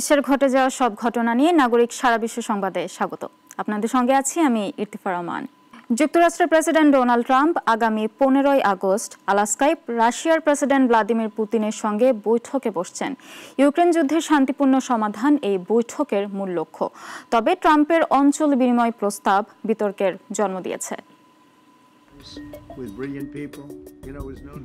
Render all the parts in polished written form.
বিশ্বের ঘটে যাওয়া সব ঘটনা নিয়ে নাগরিক সারা বিশ্ব সংবাদে স্বাগত। আপনাদের সঙ্গে আছি আমি ইরতিফা রহমান। যুক্তরাষ্ট্রের প্রেসিডেন্ট ডোনাল্ড ট্রাম্প আগামী 15 আগস্ট আলাস্কায় রাশিয়ার প্রেসিডেন্ট ভ্লাদিমির পুতিনের সঙ্গে বৈঠকে বসছেন। ইউক্রেন যুদ্ধের শান্তিপূর্ণ সমাধান এই বৈঠকের মূল লক্ষ্য। তবে ট্রাম্পের অঞ্চল বিনিময় প্রস্তাব বিতর্কের জন্ম দিয়েছে।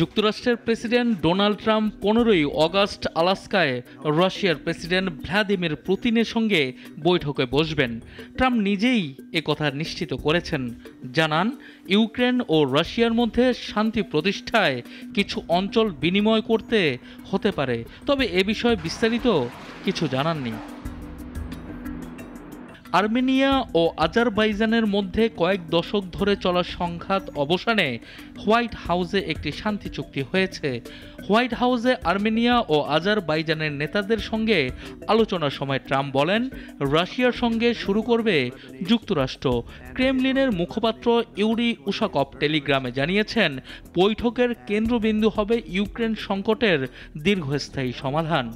যুক্তরাষ্ট্রের প্রেসিডেন্ট ডোনাল্ড ট্রাম্প 15 আগস্ট আলাস্কায় রাশিয়ার প্রেসিডেন্ট ভ্লাদিমির পুতিনের সঙ্গে বৈঠকে বসবেন। ট্রাম্প নিজেই একথা নিশ্চিত করেছেন, জানান ইউক্রেন ও রাশিয়ার মধ্যে শান্তি প্রতিষ্ঠায় কিছু অঞ্চল বিনিময় করতে হতে পারে, তবে এ বিষয়ে বিস্তারিত কিছু জানাননি। আর্মেনিয়া ও আজারবাইজানের মধ্যে কয়েক দশক ধরে চলা সংঘাত অবসানে হোয়াইট হাউসে একটি শান্তি চুক্তি হয়েছে। হোয়াইট হাউসে আর্মেনিয়া ও আজারবাইজানের নেতাদের সঙ্গে আলোচনার সময় ট্রাম্প বলেন, রাশিয়ার সঙ্গে শুরু করবে যুক্তরাষ্ট্র। ক্রেমলিনের মুখপাত্র ইউরি উশাকভ টেলিগ্রামে জানিয়েছেন, বৈঠকের কেন্দ্রবিন্দু হবে ইউক্রেন সংকটের দীর্ঘস্থায়ী সমাধান।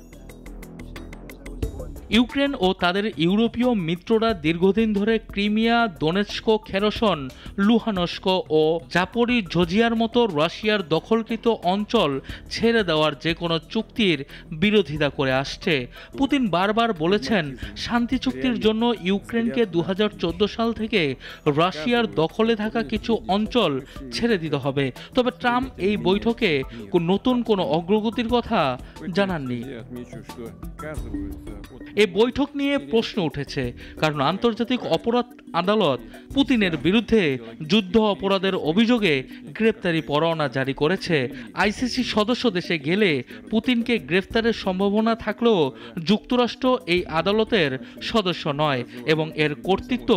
ইউক্রেন ও তাদের ইউরোপীয় মিত্ররা দীর্ঘদিন ধরে ক্রিমিয়া, দোনেৎস্ক, খেরসন, লুহানস্ক ও জাপোরিঝিয়ার মতো রাশিয়ার দখলকৃত অঞ্চল ছেড়ে দেওয়ার যে কোনো চুক্তির বিরোধিতা করে আসছে। পুতিন বারবার বলেছেন, শান্তি চুক্তির জন্য ইউক্রেনকে 2014 সাল থেকে রাশিয়ার দখলে থাকা কিছু অঞ্চল ছেড়ে দিতে হবে। তবে ট্রাম্প এই বৈঠকে নতুন কোনো অগ্রগতির কথা জানাননি। এই বৈঠক নিয়ে প্রশ্ন উঠেছে, কারণ আন্তর্জাতিক অপরাধ আদালত পুতিনের বিরুদ্ধে যুদ্ধ অপরাধের অভিযোগে গ্রেপ্তারি পরোয়ানা জারি করেছে। আইসিসি সদস্য দেশে গেলে পুতিনকে গ্রেফতারের সম্ভাবনা থাকলেও যুক্তরাষ্ট্র এই আদালতের সদস্য নয় এবং এর কর্তৃত্ব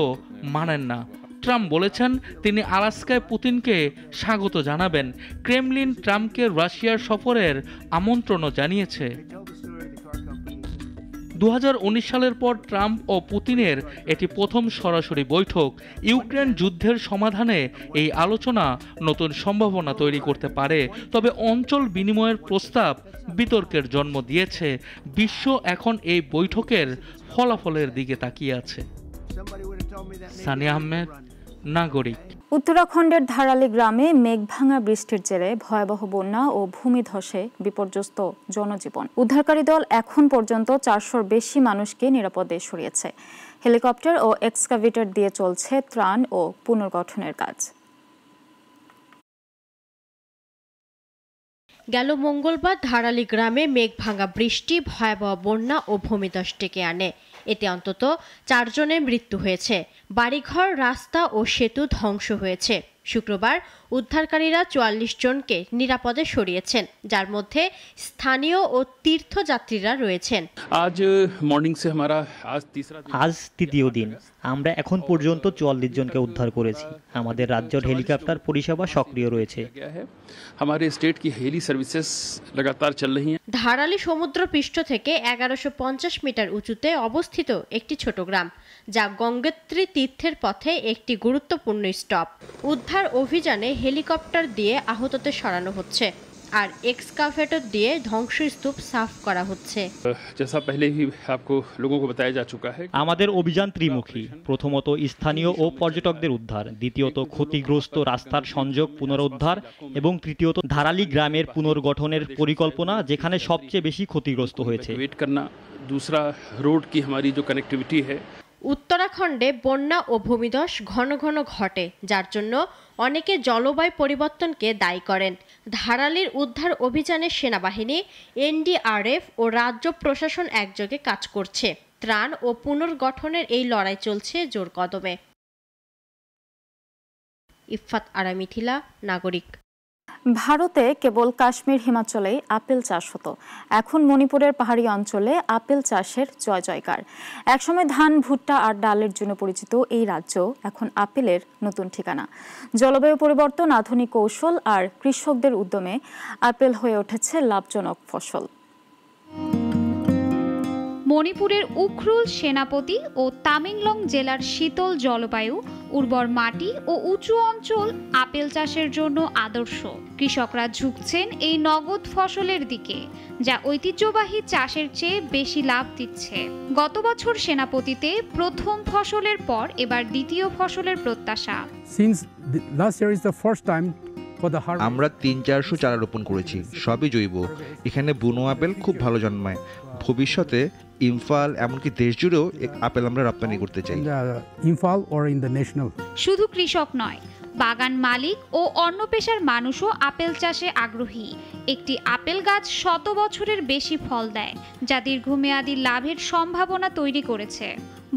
মানেন না। ট্রাম্প বলেছেন, তিনি আলাস্কায় পুতিনকে স্বাগত জানাবেন। ক্রেমলিন ট্রাম্পকে রাশিয়ার সফরের আমন্ত্রণও জানিয়েছে। 2019 সালের পর ট্রাম্প ও পুতিনের এটি প্রথম সরাসরি বৈঠক। ইউক্রেন যুদ্ধের সমাধানে এই আলোচনা নতুন সম্ভাবনা তৈরি করতে পারে, তবে অঞ্চল বিনিময়ের প্রস্তাব বিতর্কের জন্ম দিয়েছে। বিশ্ব এখন এই বৈঠকের ফলাফলের দিকে তাকিয়ে আছে। সানিয়া আহমেদ, নাগরিক। উত্তরাখণ্ডের ধারালি গ্রামে মেঘভাঙা বৃষ্টির জেরে ভয়াবহ বন্যা ও ভূমিধসে বিপর্যস্ত জনজীবন। উদ্ধারকারী দল এখন পর্যন্ত 400-র বেশি মানুষকে নিরাপদে সরিয়েছে। হেলিকপ্টার ও এক্সকাভেটর দিয়ে চলছে ত্রাণ ও পুনর্গঠনের কাজ। গেল মঙ্গলবার ধারালি গ্রামে মেঘভাঙা বৃষ্টি ভয়াবহ বন্যা ও ভূমিধস ডেকে আনে। এতে অন্তত 4 জনের মৃত্যু হয়েছে। বাড়িঘর, রাস্তা ও সেতু ধ্বংস হয়েছে। শুক্রবার উদ্ধারকারীরা 44 জনকে নিরাপদে সরিয়েছেন, যার মধ্যে স্থানীয় ও তীর্থযাত্রীরা রয়েছেন। আজ তৃতীয় দিন। আমরা এখন পর্যন্ত 44 জনকে উদ্ধার করেছি। আমাদের রাজ্যের হেলিকপ্টার পরিষেবা সক্রিয় রয়েছে। ধারালি সমুদ্র পৃষ্ঠ থেকে 1150 মিটার উঁচুতে অবস্থিত একটি ছোট গ্রাম, যা গঙ্গোত্রী তীর্থের পথে একটি গুরুত্বপূর্ণ স্টপ। উদ্ধার অভিযানে হেলিকপ্টার দিয়ে আহতদের সরানো হচ্ছে আর এক্সকাভেটর দিয়ে ধ্বংসস্তূপ সাফ করা হচ্ছে। আমাদের অভিযান ত্রিমুখী। প্রথমত স্থানীয় ও পর্যটকদের উদ্ধার, দ্বিতীয়ত ক্ষতিগ্রস্ত রাস্তার সংযোগ পুনরুদ্ধার এবং তৃতীয়ত ধারালি গ্রামের পুনর্গঠনের পরিকল্পনা, যেখানে সবচেয়ে বেশি ক্ষতিগ্রস্ত হয়েছে। উত্তরাখণ্ডে বন্যা ও ভূমিধস ঘন ঘন ঘটে, যার জন্য অনেকে জলবায়ু পরিবর্তনকে দায়ী করেন। ধারালির উদ্ধার অভিযানে সেনাবাহিনী, এনডিআরএফ ও রাজ্য প্রশাসন একযোগে কাজ করছে। ত্রাণ ও পুনর্গঠনের এই লড়াই চলছে জোর কদমে। ইফফাত আরা মিথিলা, নাগরিক। ভারতে কেবল কাশ্মীর, হিমাচলেই আপেল চাষ হতো। এখন মণিপুরের পাহাড়ি অঞ্চলে আপেল চাষের জয় জয়কার। একসময় ধান, ভুট্টা আর ডালের জন্য পরিচিত এই রাজ্য এখন আপেলের নতুন ঠিকানা। জলবায়ু পরিবর্তন, আধুনিক কৌশল আর কৃষকদের উদ্যমে আপেল হয়ে উঠেছে লাভজনক ফসল। মণিপুরের উখরুল সেনাপতি ও তামেংলং জেলার শীতল জলবায়ু, উর্বর মাটি ও উঁচু অঞ্চল আপেল চাষের জন্য আদর্শ। কৃষকরা ঝুঁকছেন এই নগদ ফসলের দিকে, যা ঐতিহ্যবাহী চাষের চেয়ে বেশি লাভ দিচ্ছে। গত বছর সেনাপতিতে প্রথম ফসলের পর এবার দ্বিতীয় ফসলের প্রত্যাশা। আমরা 300-400 চারা রোপণ করেছি, সবই জৈব। এখানে বুনো আপেল খুব ভালো জন্মায়। ভবিষ্যতে ইম্ফল এমনকি দেশ জুড়েও আপেল আমরা রপ্তানি করতে চাই। শুধু কৃষক নয়, বাগান মালিক ও অন্য পেশার মানুষও আপেল চাষে আগ্রহী। একটি আপেল গাছ 100 বছরের বেশি ফল দেয়, যা দীর্ঘমেয়াদী লাভের সম্ভাবনা তৈরি করেছে।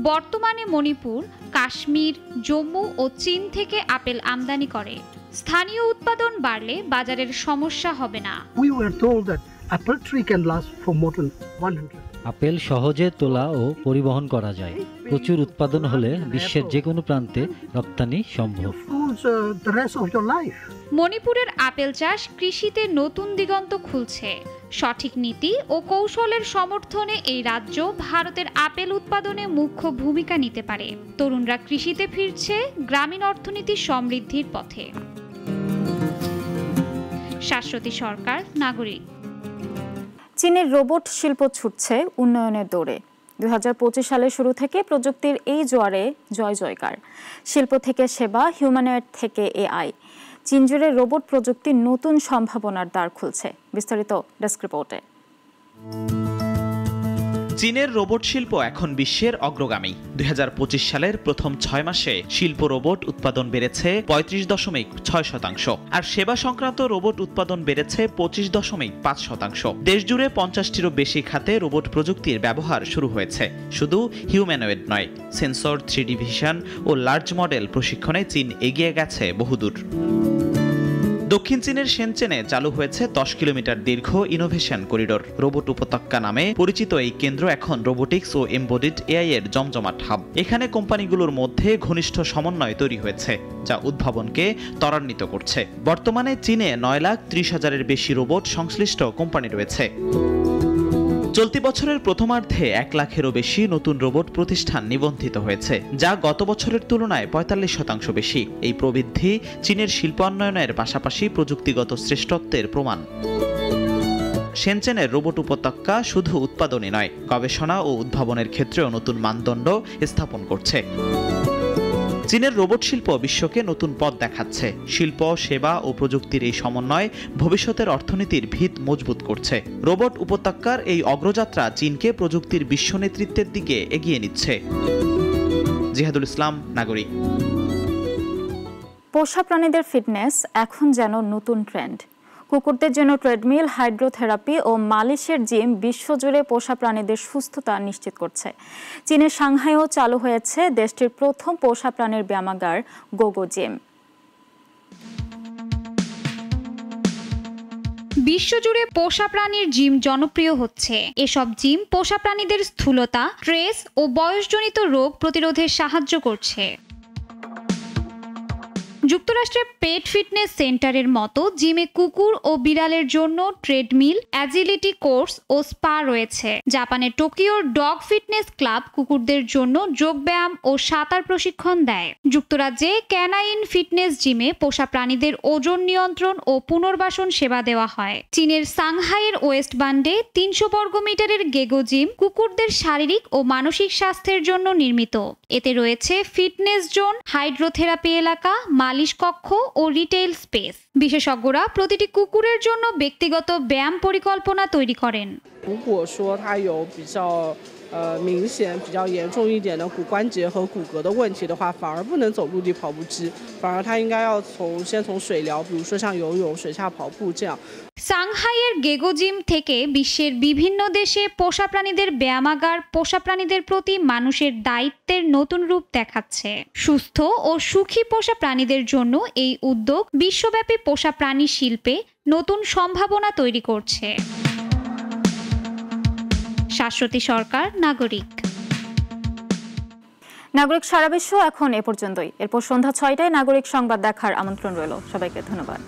বর্তমানে মণিপুর, কাশ্মীর, জম্মু ও চীন থেকে আপেল আমদানি করে। স্থানীয় উৎপাদন বাড়লে বাজারের সমস্যা হবে না। আপেল সহজে তোলা ও পরিবহন করা যায়। প্রচুর উৎপাদন হলে বিশ্বের যে কোনো প্রান্তে রপ্তানি সম্ভব। মণিপুরের আপেল চাষ কৃষিতে নতুন দিগন্ত খুলছে। সঠিক নীতি ও কৌশলের সমর্থনে এই রাজ্য ভারতের আপেল উৎপাদনে মুখ্য ভূমিকা নিতে পারে। তরুণরা কৃষিতে ফিরছে, গ্রামীণ অর্থনীতি সমৃদ্ধির পথে। শাশ্বতী সরকার, নাগরিক। চীনের রোবট শিল্প ছুটছে উন্নয়নের দৌড়ে। 2025 সালের শুরু থেকে প্রযুক্তির এই জোয়ারে জয় জয়কার। শিল্প থেকে সেবা, হিউম্যানয়েড থেকে এআই, চীন জুড়ে রোবট প্রযুক্তির নতুন সম্ভাবনার দ্বার খুলছে। বিস্তারিত ডেস্ক রিপোর্টে। চীনের রোবট শিল্প এখন বিশ্বের অগ্রগামী। 2025 সালের প্রথম 6 মাসে শিল্প রোবট উৎপাদন বেড়েছে 35.6%, আর সেবা সংক্রান্ত রোবট উৎপাদন বেড়েছে 25.5%। দেশজুড়ে 50টিরও বেশি খাতে রোবট প্রযুক্তির ব্যবহার শুরু হয়েছে। শুধু হিউম্যানয়েড নয়, সেন্সর, 3D ভিশন ও লার্জ মডেল প্রশিক্ষণে চীন এগিয়ে গেছে বহুদূর। দক্ষিণ চীনের শেনচেনে চালু হয়েছে 10 কিলোমিটার দীর্ঘ ইনোভেশন করিডোর। রোবট উপত্যকা নামে পরিচিত এই কেন্দ্র এখন রোবোটিক্স ও এমবডিড এআই এর জমজমাট হাব। এখানে কোম্পানিগুলোর মধ্যে ঘনিষ্ঠ সমন্বয় তৈরি হয়েছে, যা উদ্ভাবনকে ত্বরান্বিত করছে। বর্তমানে চীনে 9,30,000-এর বেশি রোবট সংশ্লিষ্ট কোম্পানি রয়েছে। চলতি বছরের প্রথমার্ধে 1 লাখেরও বেশি নতুন রোবট প্রতিষ্ঠান নিবন্ধিত হয়েছে, যা গত বছরের তুলনায় 45% বেশি। এই প্রবৃদ্ধি চীনের শিল্পায়নের পাশাপাশি প্রযুক্তিগত শ্রেষ্ঠত্বের প্রমাণ। শেনচেনের রোবট উপত্যকা শুধু উৎপাদনই নয়, গবেষণা ও উদ্ভাবনের ক্ষেত্রেও নতুন মানদণ্ড স্থাপন করছে। চীনের রোবট শিল্প বিশ্বকে নতুন পথ দেখাচ্ছে। শিল্প, সেবা ও প্রযুক্তির এই সমন্বয় ভবিষ্যতের অর্থনীতির ভিত মজবুত করছে। রোবট উপত্যকার এই অগ্রযাত্রা চীনকে প্রযুক্তির বিশ্ব নেতৃত্বের দিকে এগিয়ে নিচ্ছে। জিহাদুল ইসলাম, নাগরিক। পোষা প্রাণীদের ফিটনেস এখন যেন নতুন ট্রেন্ড। কুকুরদের জন্য ট্রেডমিল, হাইড্রোথেরাপি ও মালিশের জিম বিশ্বজুড়ে পোষা প্রাণীদের সুস্থতা নিশ্চিত করছে। চীনের সাংহাইও চালু হয়েছে দেশটির প্রথম পোষা প্রাণীর ব্যায়ামাগার গোগো জিম। বিশ্বজুড়ে পোষা প্রাণীর জিম জনপ্রিয় হচ্ছে। এসব জিম পোষা প্রাণীদের স্থূলতা, স্ট্রেস ও বয়সজনিত রোগ প্রতিরোধে সাহায্য করছে। যুক্তরাষ্ট্রের পেট ফিটনেস সেন্টারের মতো জিমে কুকুর ও বিড়ালের জন্য ট্রেডমিল, অ্যাজিলিটি কোর্স ও স্পা রয়েছে। জাপানের টোকিওর ডগ ফিটনেস ক্লাব কুকুরদের জন্য যোগব্যায়াম ও সাঁতার প্রশিক্ষণ দেয়। যুক্তরাজ্যে ক্যানাইন ফিটনেস জিমে পোষা প্রাণীদের ওজন নিয়ন্ত্রণ ও পুনর্বাসন সেবা দেওয়া হয়। চীনের সাংহাইয়ের ওয়েস্ট বান্ডে 300 বর্গমিটারের গেগো জিম কুকুরদের শারীরিক ও মানসিক স্বাস্থ্যের জন্য নির্মিত। এতে রয়েছে ফিটনেস জোন, হাইড্রোথেরাপি এলাকা, মালিশ কক্ষ ও রিটেইল স্পেস। বিশেষজ্ঞরা প্রতিটি কুকুরের জন্য ব্যক্তিগত ব্যায়াম পরিকল্পনা তৈরি করেন।明显比较严重一点的骨关节和骨骼的问题的话，反而不能走陆地跑步机，反而他应该要先从水疗，比如说像游泳、水下跑步这样。সাংহাইয়ের গেগো জিম থেকে বিশ্বের বিভিন্ন দেশে পোষা প্রাণীদের ব্যায়ামাগার পোষা প্রাণীদের প্রতি মানুষের দায়িত্বের নতুন রূপ দেখাচ্ছে। সুস্থ ও সুখী পোষা প্রাণীদের জন্য এই উদ্যোগ বিশ্বব্যাপী পোষা প্রাণী শিল্পে নতুন সম্ভাবনা তৈরি করছে। শাশ্বতী সরকার, নাগরিক। নাগরিক সারা বিশ্ব এখন এ পর্যন্তই। এরপর সন্ধ্যা 6টায় নাগরিক সংবাদ দেখার আমন্ত্রণ রইল। সবাইকে ধন্যবাদ।